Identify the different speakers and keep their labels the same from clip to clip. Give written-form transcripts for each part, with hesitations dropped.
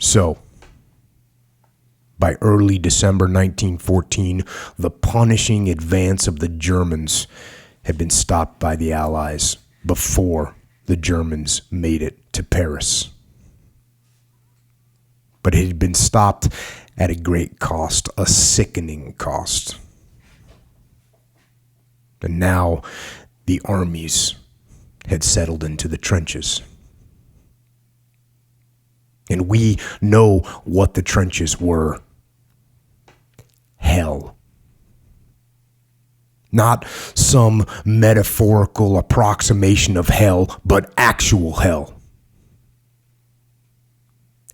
Speaker 1: So, by early December 1914, the punishing advance of the Germans had been stopped by the Allies before the Germans made it to Paris. But it had been stopped at a great cost, a sickening cost. And now the armies had settled into the trenches. And we know what the trenches were. Hell. Not some metaphorical approximation of hell, but actual hell.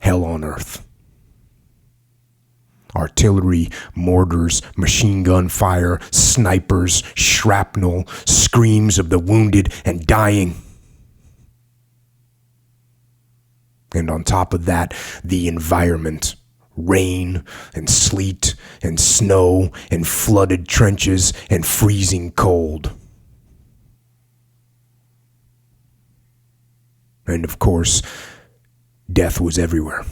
Speaker 1: Hell on earth. Artillery, mortars, machine gun fire, snipers, shrapnel, screams of the wounded and dying. And on top of that, the environment. Rain and sleet and snow and flooded trenches and freezing cold. And of course, death was everywhere.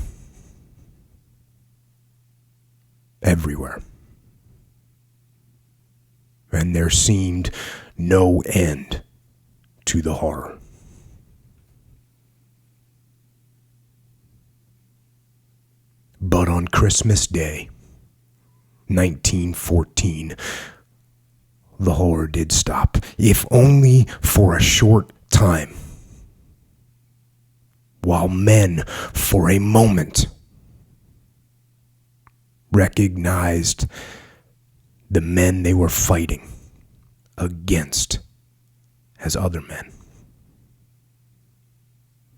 Speaker 1: Everywhere. And there seemed no end to the horror. But on Christmas Day, 1914, the horror did stop, if only for a short time. While men, for a moment, recognized the men they were fighting against as other men.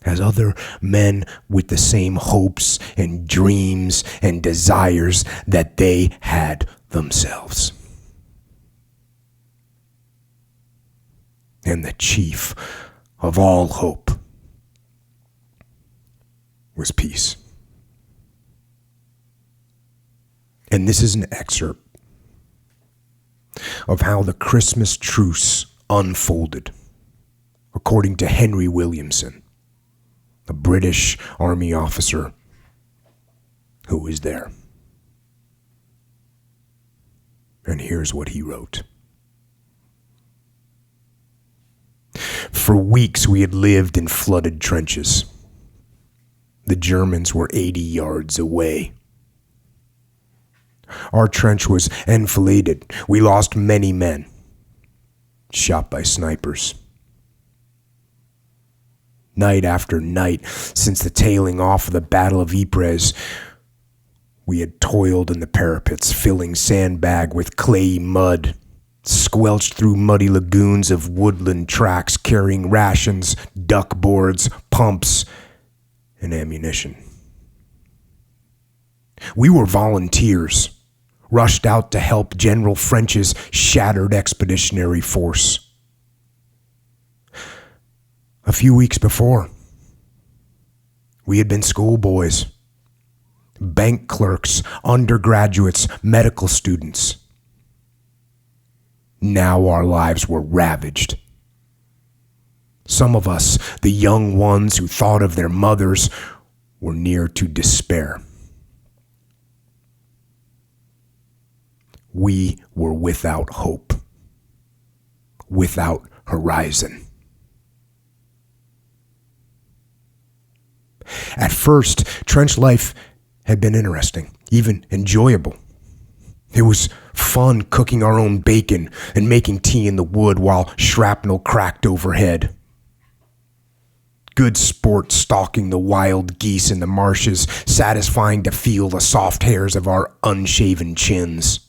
Speaker 1: As other men with the same hopes and dreams and desires that they had themselves. And the chief of all hope was peace. And this is an excerpt of how the Christmas Truce unfolded, according to Henry Williamson, a British Army officer who was there. And here's what he wrote. For weeks we had lived in flooded trenches. The Germans were 80 yards away. Our trench was enfiladed. We lost many men, shot by snipers. Night after night, since the tailing off of the Battle of Ypres, we had toiled in the parapets, filling sandbag with clayey mud, squelched through muddy lagoons of woodland tracks, carrying rations, duck boards, pumps, and ammunition. We were volunteers, rushed out to help General French's shattered expeditionary force. A few weeks before, we had been schoolboys, bank clerks, undergraduates, medical students. Now our lives were ravaged. Some of us, the young ones who thought of their mothers, were near to despair. We were without hope, without horizon. At first, trench life had been interesting, even enjoyable. It was fun cooking our own bacon and making tea in the wood while shrapnel cracked overhead. Good sport stalking the wild geese in the marshes, satisfying to feel the soft hairs of our unshaven chins.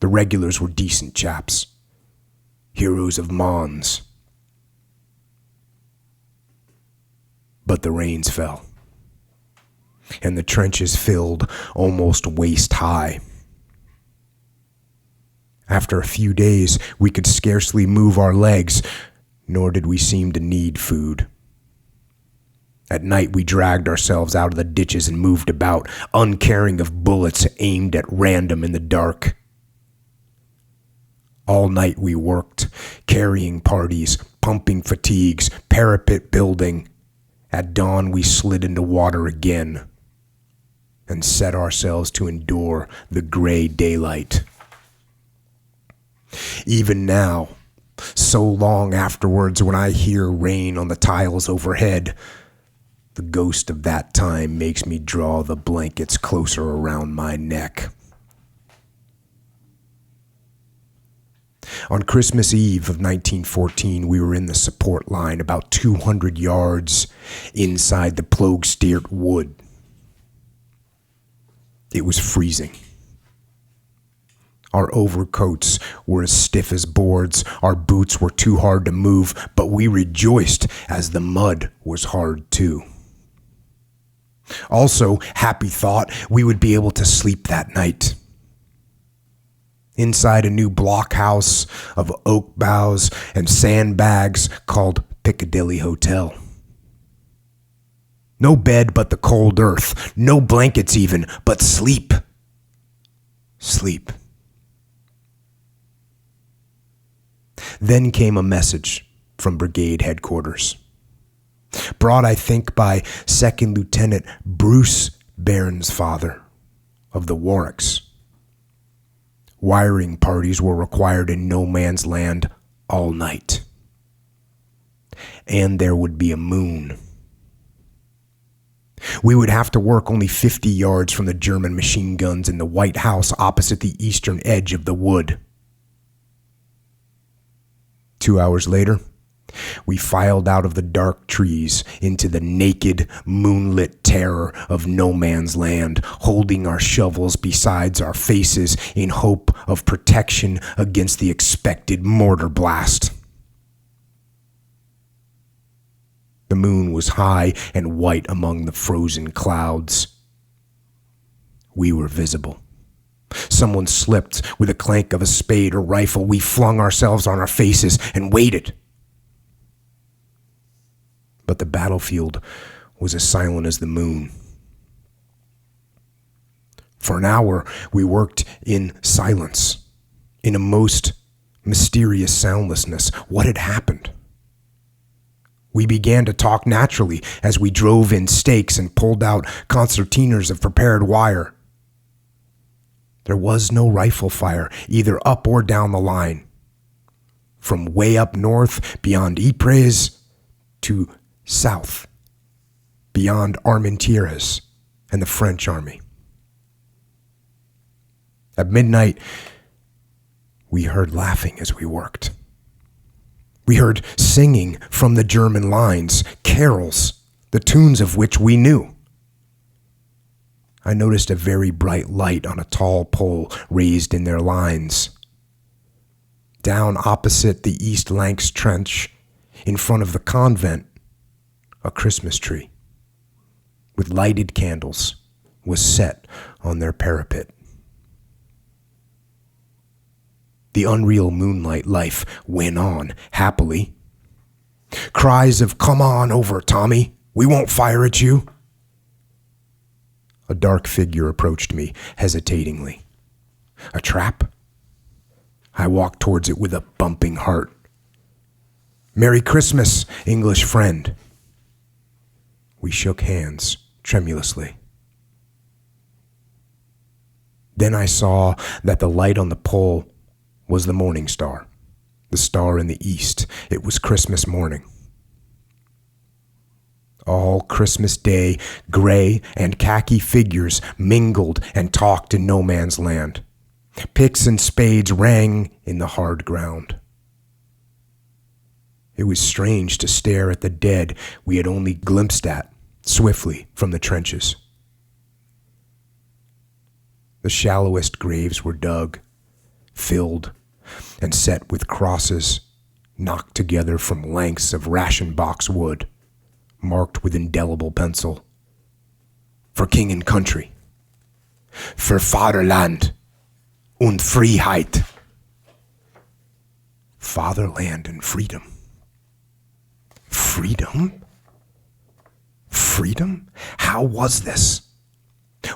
Speaker 1: The regulars were decent chaps, heroes of Mons. But the rains fell, and the trenches filled almost waist high. After a few days, we could scarcely move our legs, nor did we seem to need food. At night, we dragged ourselves out of the ditches and moved about, uncaring of bullets aimed at random in the dark. All night we worked, carrying parties, pumping fatigues, parapet building, At dawn, we slid into water again and set ourselves to endure the gray daylight. Even now, so long afterwards, when I hear rain on the tiles overhead, the ghost of that time makes me draw the blankets closer around my neck. On Christmas Eve of 1914, we were in the support line about 200 yards inside the Ploegsteert wood. It was freezing. Our overcoats were as stiff as boards, our boots were too hard to move, but we rejoiced as the mud was hard too. Also, happy thought, we would be able to sleep that night. Inside a new blockhouse of oak boughs and sandbags called Piccadilly Hotel. No bed but the cold earth, no blankets even, but sleep. Sleep. Then came a message from brigade headquarters, brought, I think, by Second Lieutenant Bruce Bairnsfather of the Warwicks. Wiring parties were required in no man's land all night. And there would be a moon. We would have to work only 50 yards from the German machine guns in the White House opposite the eastern edge of the wood. 2 hours later, we filed out of the dark trees into the naked, moonlit terror of no man's land, holding our shovels beside our faces in hope of protection against the expected mortar blast. The moon was high and white among the frozen clouds. We were visible. Someone slipped with a clank of a spade or rifle. We flung ourselves on our faces and waited. But the battlefield was as silent as the moon. For an hour, we worked in silence, in a most mysterious soundlessness. What had happened? We began to talk naturally as we drove in stakes and pulled out concertinas of prepared wire. There was no rifle fire, either up or down the line. From way up north, beyond Ypres, to south, beyond Armentières and the French army. At midnight, we heard laughing as we worked. We heard singing from the German lines, carols, the tunes of which we knew. I noticed a very bright light on a tall pole raised in their lines. Down opposite the East Lanks Trench, in front of the convent, a Christmas tree with lighted candles was set on their parapet. The unreal moonlight life went on happily. Cries of, "Come on over, Tommy, we won't fire at you." A dark figure approached me hesitatingly. A trap? I walked towards it with a bumping heart. "Merry Christmas, English friend." We shook hands tremulously. Then I saw that the light on the pole was the morning star, the star in the east. It was Christmas morning. All Christmas Day, gray and khaki figures mingled and talked in no man's land. Picks and spades rang in the hard ground. It was strange to stare at the dead we had only glimpsed at swiftly from the trenches. The shallowest graves were dug, filled, and set with crosses knocked together from lengths of ration box wood, marked with indelible pencil. For king and country. For Vaterland und Freiheit. Fatherland and freedom. Freedom? Freedom? How was this?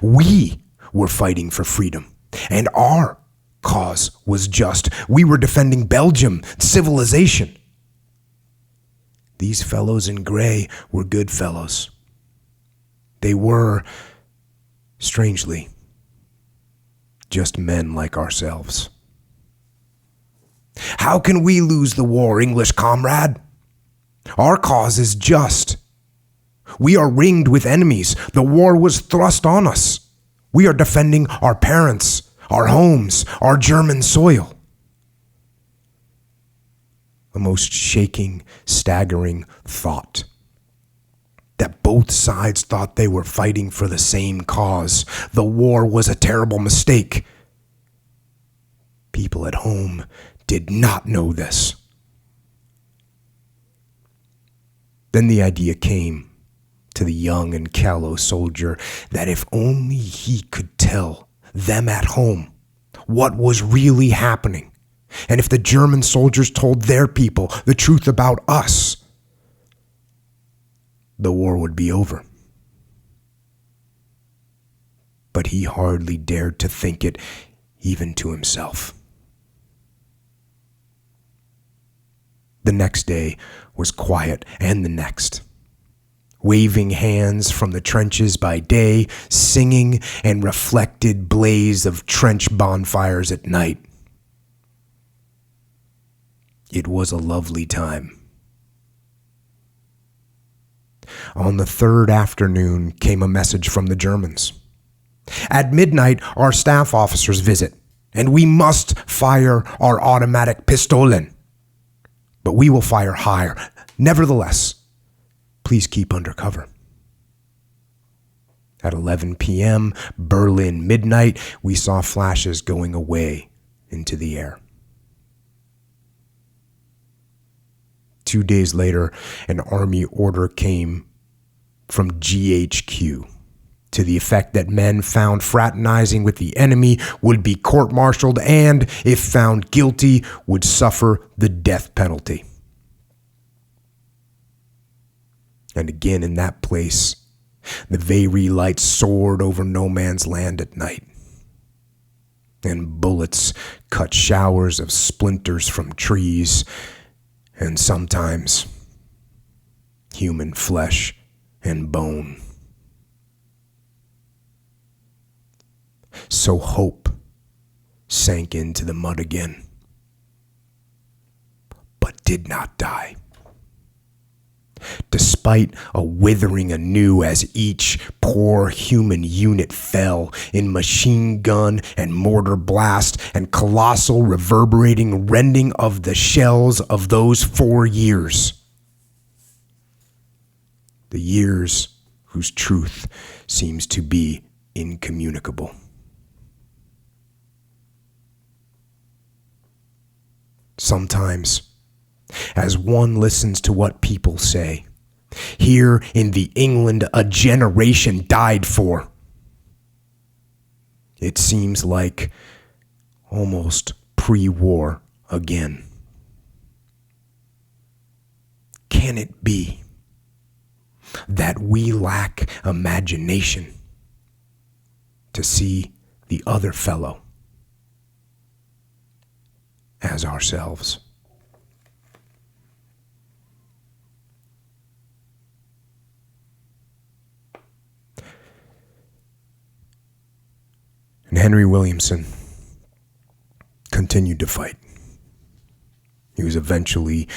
Speaker 1: We were fighting for freedom, and our cause was just. We were defending Belgium, civilization. These fellows in gray were good fellows. They were, strangely, just men like ourselves. How can we lose the war, English comrade? Our cause is just. We are ringed with enemies. The war was thrust on us. We are defending our parents, our homes, our German soil. A most shaking, staggering thought. That both sides thought they were fighting for the same cause. The war was a terrible mistake. People at home did not know this. Then the idea came to the young and callow soldier that if only he could tell them at home what was really happening, and if the German soldiers told their people the truth about us, the war would be over. But he hardly dared to think it, even to himself. The next day was quiet, and the next. Waving hands from the trenches by day, singing and reflected blaze of trench bonfires at night. It was a lovely time. On the third afternoon came a message from the Germans. At midnight, our staff officers visit, and we must fire our automatic pistolen. But we will fire higher. Nevertheless, please keep under cover. At 11 p.m., Berlin midnight, we saw flashes going away into the air. 2 days later, an army order came from GHQ to the effect that men found fraternizing with the enemy would be court-martialed and, if found guilty, would suffer the death penalty. And again in that place, the Veyri lights soared over no man's land at night, and bullets cut showers of splinters from trees, and sometimes human flesh and bone. So hope sank into the mud again, but did not die. Despite a withering anew as each poor human unit fell in machine gun and mortar blast and colossal reverberating rending of the shells of those 4 years. The years whose truth seems to be incommunicable. Sometimes, as one listens to what people say, here in the England a generation died for, it seems like almost pre-war again. Can it be that we lack imagination to see the other fellow as ourselves? And Henry Williamson continued to fight. He was eventually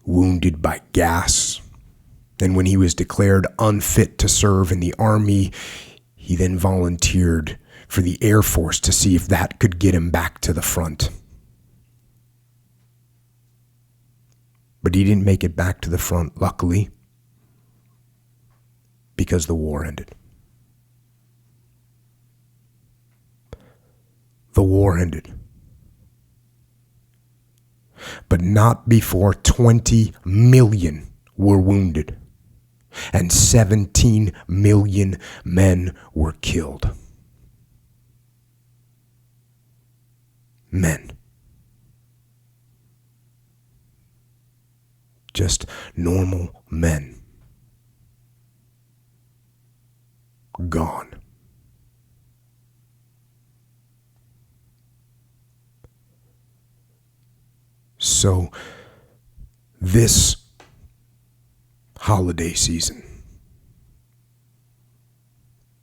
Speaker 1: wounded by gas, and when he was declared unfit to serve in the army, he then volunteered for the Air Force to see if that could get him back to the front. But he didn't make it back to the front, luckily, because the war ended. The war ended. But not before 20 million were wounded and 17 million men were killed. Men. Just normal men. Gone. So, this holiday season.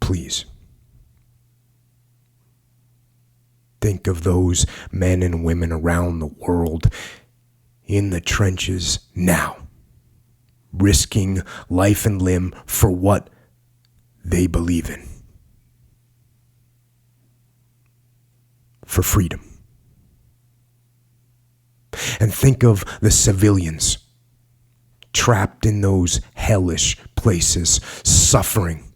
Speaker 1: Please. Think of those men and women around the world in the trenches now, risking life and limb for what they believe in. For freedom. And think of the civilians trapped in those hellish places, suffering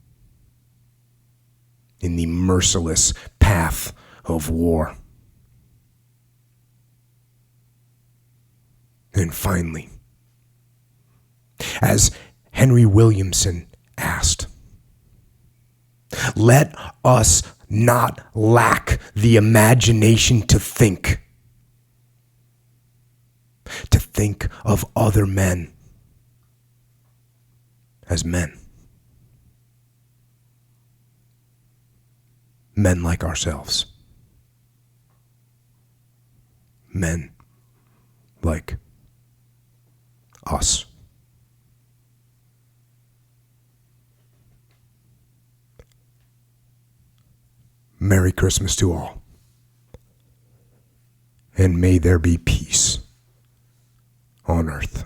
Speaker 1: in the merciless path of war. And finally, as Henry Williamson asked, let us not lack the imagination to think of other men as men. Men like ourselves. Men like us. Merry Christmas to all. And may there be peace on earth.